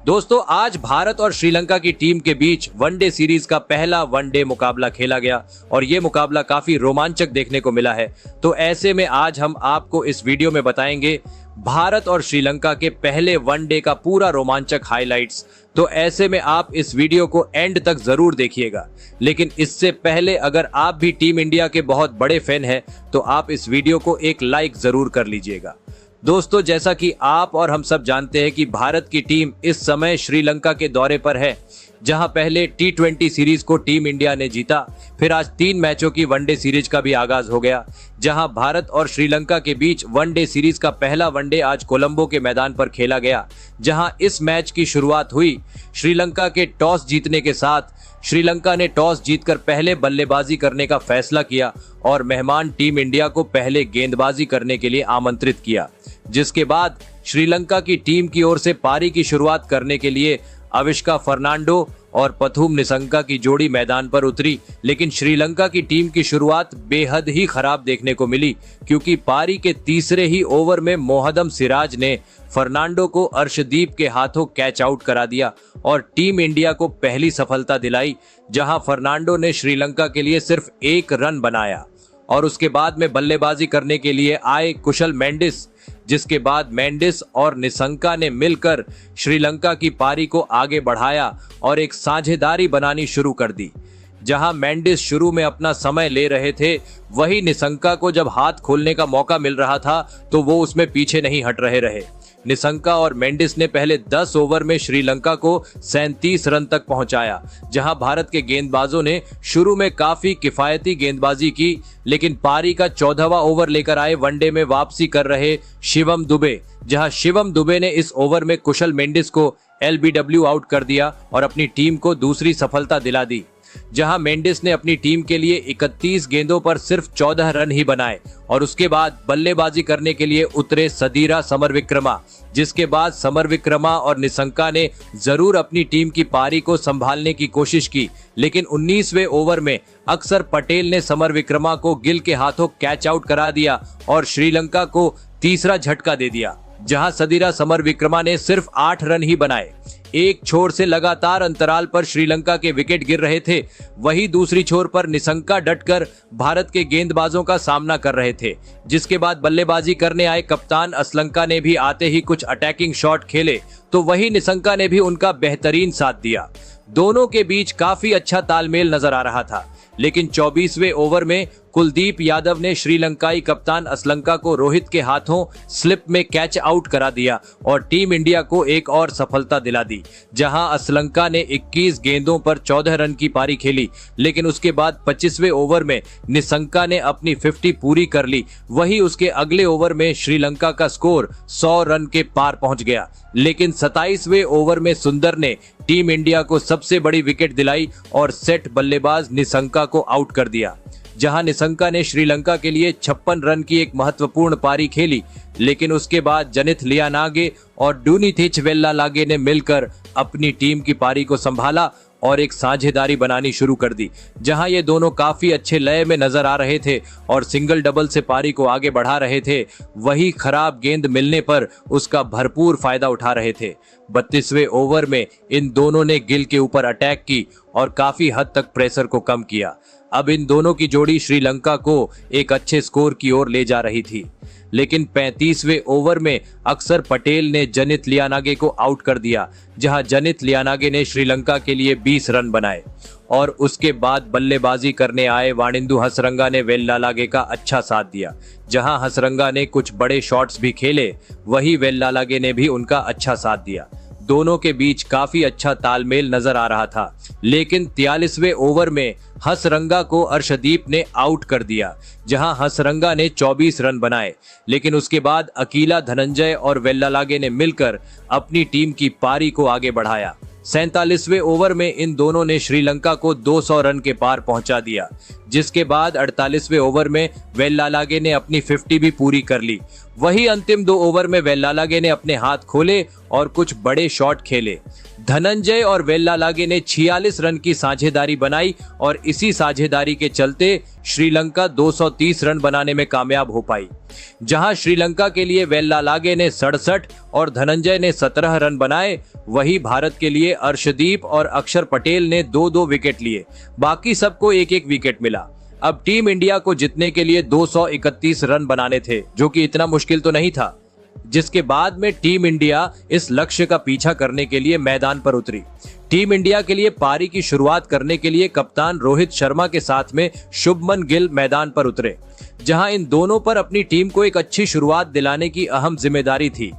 दोस्तों, आज भारत और श्रीलंका की टीम के बीच वनडे सीरीज का पहला वनडे मुकाबला खेला गया और ये मुकाबला काफी रोमांचक देखने को मिला है। तो ऐसे में आज हम आपको इस वीडियो में बताएंगे भारत और श्रीलंका के पहले वनडे का पूरा रोमांचक हाइलाइट्स। तो ऐसे में आप इस वीडियो को एंड तक जरूर देखिएगा। लेकिन इससे पहले अगर आप भी टीम इंडिया के बहुत बड़े फैन हैं तो आप इस वीडियो को एक लाइक जरूर कर लीजिएगा। दोस्तों, जैसा कि आप और हम सब जानते हैं कि भारत की टीम इस समय श्रीलंका के दौरे पर है, जहां पहले T20 सीरीज को टीम इंडिया ने जीता। फिर आज 3 मैचों की वनडे सीरीज का भी आगाज हो गया, जहां भारत और श्रीलंका के बीच वनडे सीरीज का पहला वनडे आज कोलंबो के मैदान पर खेला गया। जहां इस मैच की शुरुआत हुई श्रीलंका के टॉस जीतने के साथ। श्रीलंका ने टॉस जीतकर पहले बल्लेबाजी करने का फैसला किया और मेहमान टीम इंडिया को पहले गेंदबाजी करने के लिए आमंत्रित किया, जिसके बाद श्रीलंका की टीम की ओर से पारी की शुरुआत करने के लिए अविष्का फर्नांडो और पथुम निसंका की जोड़ी मैदान पर उतरी। लेकिन श्रीलंका की टीम की शुरुआत बेहद ही खराब देखने को मिली, क्योंकि पारी के तीसरे ही ओवर में मोहम्मद सिराज ने फर्नांडो को अर्शदीप के हाथों कैच आउट करा दिया और टीम इंडिया को पहली सफलता दिलाई, जहां फर्नांडो ने श्रीलंका के लिए सिर्फ 1 रन बनाया और उसके बाद में बल्लेबाजी करने के लिए आए कुशल मेंडिस, जिसके बाद मेंडिस और निसंका ने मिलकर श्रीलंका की पारी को आगे बढ़ाया और एक साझेदारी बनानी शुरू कर दी। जहां मेंडिस शुरू में अपना समय ले रहे थे, वही निसंका को जब हाथ खोलने का मौका मिल रहा था तो वो उसमें पीछे नहीं हट रहे। निसंका और मेंडिस ने पहले 10 ओवर में श्रीलंका को 37 रन तक पहुंचाया। जहां भारत के गेंदबाजों ने शुरू में काफी किफायती गेंदबाजी की, लेकिन पारी का 14वां ओवर लेकर आए वनडे में वापसी कर रहे शिवम दुबे, जहां शिवम दुबे ने इस ओवर में कुशल मेंडिस को LBW आउट कर दिया और अपनी टीम को दूसरी सफलता दिला दी। जहां मेंडिस ने अपनी टीम के लिए 31 गेंदों पर सिर्फ 14 रन ही बनाए और उसके बाद बल्लेबाजी करने के लिए उतरे सदीरा समरविक्रमा, जिसके बाद समरविक्रमा और निसंका ने जरूर अपनी टीम की पारी को संभालने की कोशिश की, लेकिन 19वें ओवर में अक्षर पटेल ने समरविक्रमा को गिल के हाथों कैच आउट करा दिया और श्रीलंका को तीसरा झटका दे दिया। जहां सदीरा समरविक्रमा ने सिर्फ 8 रन ही बनाए। एक छोर से लगातार अंतराल पर श्रीलंका के विकेट गिर रहे थे, वही दूसरी छोर पर निसंका डटकर भारत के गेंदबाजों का सामना कर रहे थे। जिसके बाद बल्लेबाजी करने आए कप्तान असलंका ने भी आते ही कुछ अटैकिंग शॉट खेले, तो वही निसंका ने भी उनका बेहतरीन साथ दिया। दोनों के बीच काफी अच्छा तालमेल नजर आ रहा था, लेकिन 24वें ओवर में कुलदीप यादव ने श्रीलंकाई कप्तान असलंका को रोहित के हाथों स्लिप में कैच आउट करा दिया और टीम इंडिया को एक और सफलता दिला दी। जहां असलंका ने 21 गेंदों पर 14 रन की पारी खेली, लेकिन उसके बाद 25वें ओवर में निसंका ने अपनी 50 पूरी कर ली। वही उसके अगले ओवर में श्रीलंका का स्कोर 100 रन के पार पहुंच गया, लेकिन 27वें ओवर में सुंदर ने टीम इंडिया को सबसे बड़ी विकेट दिलाई और सेट बल्लेबाज निसंका को आउट कर दिया। जहां निसंका ने श्रीलंका के लिए 56 रन की एक महत्वपूर्ण पारी खेली, लेकिन उसके बाद जनित लियानागे और डूनिथिच वेल्लालागे ने मिलकर अपनी टीम की पारी को संभाला और एक साझेदारी बनानी शुरू कर दी। जहां ये दोनों काफी अच्छे लय में नजर आ रहे थे और सिंगल डबल से पारी को आगे बढ़ा रहे थे, वही खराब गेंद मिलने पर उसका भरपूर फायदा उठा रहे थे। 32वें ओवर में इन दोनों ने गिल के ऊपर अटैक की और काफी हद तक प्रेशर को कम किया। अब इन दोनों की जोड़ी श्रीलंका को एक अच्छे स्कोर की ओर ले जा रही थी, लेकिन 35वें ओवर में अक्षर पटेल ने जनित लियानागे को आउट कर दिया। जहां जनित लियानागे ने श्रीलंका के लिए 20 रन बनाए और उसके बाद बल्लेबाजी करने आए वाणिंदु हसरंगा ने वेल्लालागे का अच्छा साथ दिया। जहां हसरंगा ने कुछ बड़े शॉट्स भी खेले, वही वेल्लालागे ने भी उनका अच्छा साथ दिया। दोनों के बीच काफी अच्छा तालमेल नजर आ रहा था, लेकिन 43वें ओवर में हसरंगा को अर्शदीप ने आउट कर दिया। जहां हसरंगा ने 24 रन बनाए, लेकिन उसके बाद अकीला धनंजय और वेल्लालागे ने मिलकर अपनी टीम की पारी को आगे बढ़ाया। 47वें ओवर में इन दोनों ने श्रीलंका को 200 रन के पार पहुंचा दिया, जिसके बाद 48वें ओवर में वेल्लालागे ने अपनी 50 भी पूरी कर ली। वही अंतिम 2 ओवर में वेल्लालागे ने अपने हाथ खोले और कुछ बड़े शॉट खेले। धनंजय और वेल्लालागे ने 46 रन की साझेदारी बनाई और इसी साझेदारी के चलते श्रीलंका 230 रन बनाने में कामयाब हो पाई। जहां श्रीलंका के लिए वेल्लालागे ने 67 और धनंजय ने 17 रन बनाए, वहीं भारत के लिए अर्शदीप और अक्षर पटेल ने 2-2 विकेट लिए। बाकी सबको एक एक विकेट मिला। अब टीम इंडिया को जीतने के लिए 231 रन बनाने थे, जो कि इतना मुश्किल तो नहीं था। जिसके बाद में टीम इंडिया इस लक्ष्य का पीछा करने के लिए मैदान पर उतरी। टीम इंडिया के लिए पारी की शुरुआत करने के लिए कप्तान रोहित शर्मा के साथ में शुभमन गिल मैदान पर उतरे, जहां इन दोनों पर अपनी टीम को एक अच्छी शुरुआत दिलाने की अहम जिम्मेदारी थी।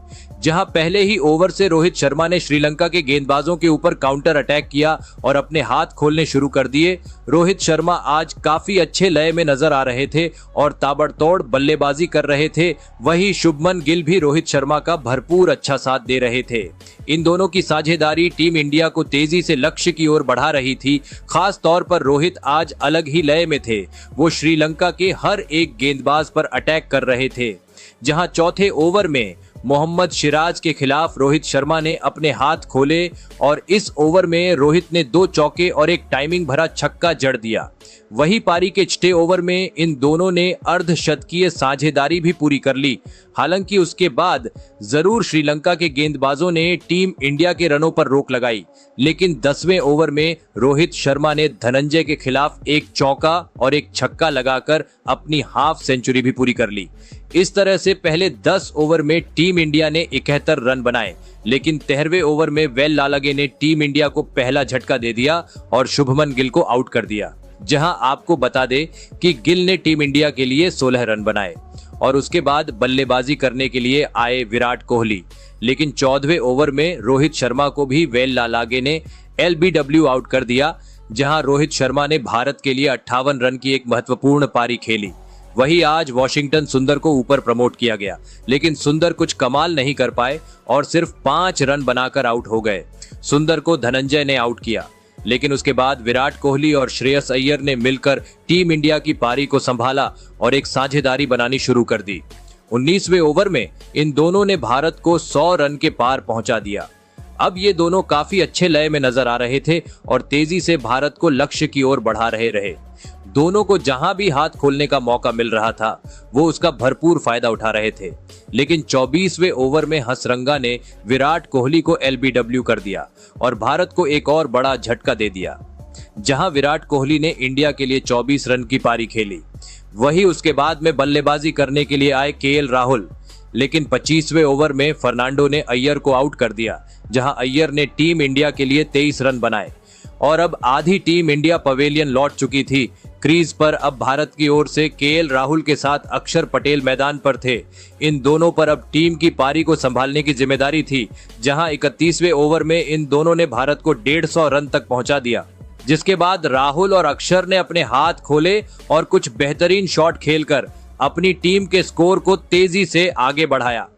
जहां पहले ही ओवर से रोहित शर्मा ने श्रीलंका के गेंदबाजों के ऊपर काउंटर अटैक किया और अपने हाथ खोलने शुरू कर दिए। रोहित शर्मा आज काफी अच्छे लय में नजर आ रहे थे और ताबड़तोड़ बल्लेबाजी कर रहे थे। वहीं शुभमन गिल भी रोहित शर्मा का भरपूर अच्छा साथ दे रहे थे। इन दोनों की साझेदारी टीम इंडिया को तेजी से लक्ष्य की ओर बढ़ा रही थी। खास तौर पर रोहित आज अलग ही लय में थे। वो श्रीलंका के हर एक गेंदबाज पर अटैक कर रहे थे। जहां चौथे ओवर में मोहम्मद सिराज के खिलाफ रोहित शर्मा ने अपने हाथ खोले और इस ओवर में रोहित ने 2 चौके और एक टाइमिंग भरा छक्का जड़ दिया। वही पारी के 6 ओवर में इन दोनों ने अर्धशतकीय साझेदारी भी पूरी कर ली। हालांकि उसके बाद जरूर श्रीलंका के गेंदबाजों ने टीम इंडिया के रनों पर रोक लगाई, लेकिन 10वें ओवर में रोहित शर्मा ने धनंजय के खिलाफ एक चौका और एक छक्का लगाकर अपनी हाफ सेंचुरी भी पूरी कर ली। इस तरह से पहले 10 ओवर में टीम इंडिया ने 71 रन बनाए, लेकिन 13वें ओवर में वेल्लालागे ने टीम इंडिया को पहला झटका दे दिया और शुभमन गिल को आउट कर दिया। जहां आपको बता दे कि गिल ने टीम इंडिया के लिए 16 रन बनाए और उसके बाद बल्लेबाजी करने के लिए आए विराट कोहली, लेकिन 14वें ओवर में रोहित शर्मा को भी वेल्लालागे ने LBW आउट कर दिया। जहां रोहित शर्मा ने भारत के लिए 58 रन की एक महत्वपूर्ण पारी खेली। वही आज वॉशिंगटन सुंदर को ऊपर प्रमोट किया गया, लेकिन सुंदर कुछ कमाल नहीं कर पाए और सिर्फ 5 रन बनाकर आउट हो गए। सुंदर को धनंजय ने आउट किया, लेकिन उसके बाद विराट कोहली और श्रेयस अय्यर ने मिलकर टीम इंडिया की पारी को संभाला और एक साझेदारी बनानी शुरू कर दी। 19वें ओवर में इन दोनों ने भारत को 100 रन के पार पहुंचा दिया। अब ये दोनों काफी अच्छे लय में नजर आ रहे थे और तेजी से भारत को लक्ष्य की ओर बढ़ा रहे। दोनों को जहां भी हाथ खोलने का मौका मिल रहा था, वो उसका भरपूर फायदा उठा रहे थे। लेकिन 24वें ओवर में हसरंगा ने विराट कोहली को LBW कर दिया और भारत को एक और बड़ा झटका दे दिया। जहां विराट कोहली ने इंडिया के लिए 24 रन की पारी खेली, वही उसके बाद में बल्लेबाजी करने के लिए आए KL राहुल, लेकिन 25वें ओवर में फर्नांडो ने अय्यर को आउट कर दिया। जहां अय्यर ने टीम इंडिया के लिए 23 रन बनाए और अब आधी टीम इंडिया पवेलियन लौट चुकी थी। क्रीज पर अब भारत की ओर से KL राहुल के साथ अक्षर पटेल मैदान पर थे। इन दोनों पर अब टीम की पारी को संभालने की जिम्मेदारी थी। जहां 31वें ओवर में इन दोनों ने भारत को 150 रन तक पहुंचा दिया, जिसके बाद राहुल और अक्षर ने अपने हाथ खोले और कुछ बेहतरीन शॉट खेलकर अपनी टीम के स्कोर को तेजी से आगे बढ़ाया।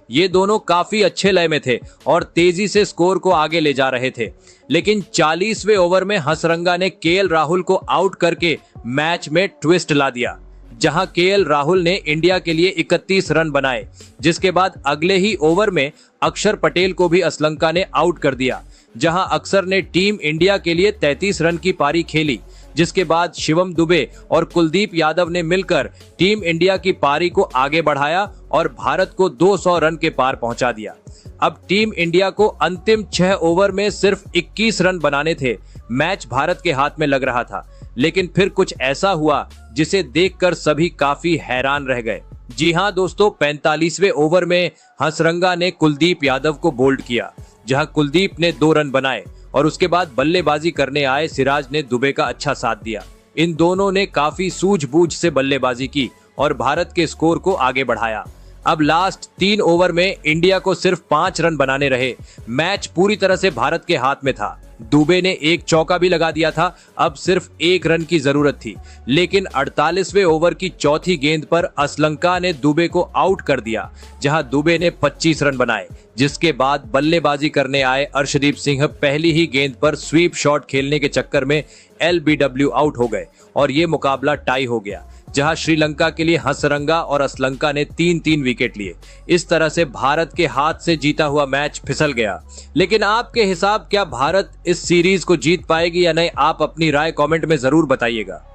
ये दोनों काफी अच्छे लय में थे और तेजी से स्कोर को आगे ले जा रहे थे, लेकिन 40वें ओवर में हसरंगा ने KL राहुल को आउट करके मैच में ट्विस्ट ला दिया। जहां KL राहुल ने इंडिया के लिए 31 रन बनाए, जिसके बाद अगले ही ओवर में अक्षर पटेल को भी श्रीलंका ने आउट कर दिया। जहां अक्षर ने टीम इंडिया के लिए 33 रन की पारी खेली, जिसके बाद शिवम दुबे और कुलदीप यादव ने मिलकर टीम इंडिया की पारी को आगे बढ़ाया और भारत को 200 रन के पार पहुंचा दिया। अब टीम इंडिया को अंतिम 6 ओवर में सिर्फ 21 रन बनाने थे। मैच भारत के हाथ में लग रहा था, लेकिन फिर कुछ ऐसा हुआ जिसे देखकर सभी काफी हैरान रह गए। जी हां दोस्तों, 45वें ओवर में हसरंगा ने कुलदीप यादव को बोल्ड किया, जहां कुलदीप ने 2 रन बनाए और उसके बाद बल्लेबाजी करने आए सिराज ने दुबे का अच्छा साथ दिया। इन दोनों ने काफी सूझबूझ से बल्लेबाजी की और भारत के स्कोर को आगे बढ़ाया। अब लास्ट 3 ओवर में इंडिया को सिर्फ 5 रन बनाने रहे। मैच पूरी तरह से भारत के हाथ में था। दुबे ने एक चौका भी लगा दिया था। अब सिर्फ 1 रन की जरूरत थी, लेकिन 48वें ओवर की चौथी गेंद पर श्रीलंका ने दुबे को आउट कर दिया, जहां दुबे ने 25 रन बनाए। जिसके बाद बल्लेबाजी करने आए अर्शदीप सिंह पहली ही गेंद पर स्वीप शॉट खेलने के चक्कर में LBW आउट हो गए और ये मुकाबला टाई हो गया। जहां श्रीलंका के लिए हंसरंगा और असलंका ने 3-3 विकेट लिए। इस तरह से भारत के हाथ से जीता हुआ मैच फिसल गया। लेकिन आपके हिसाब क्या भारत इस सीरीज को जीत पाएगी या नहीं, आप अपनी राय कमेंट में जरूर बताइएगा।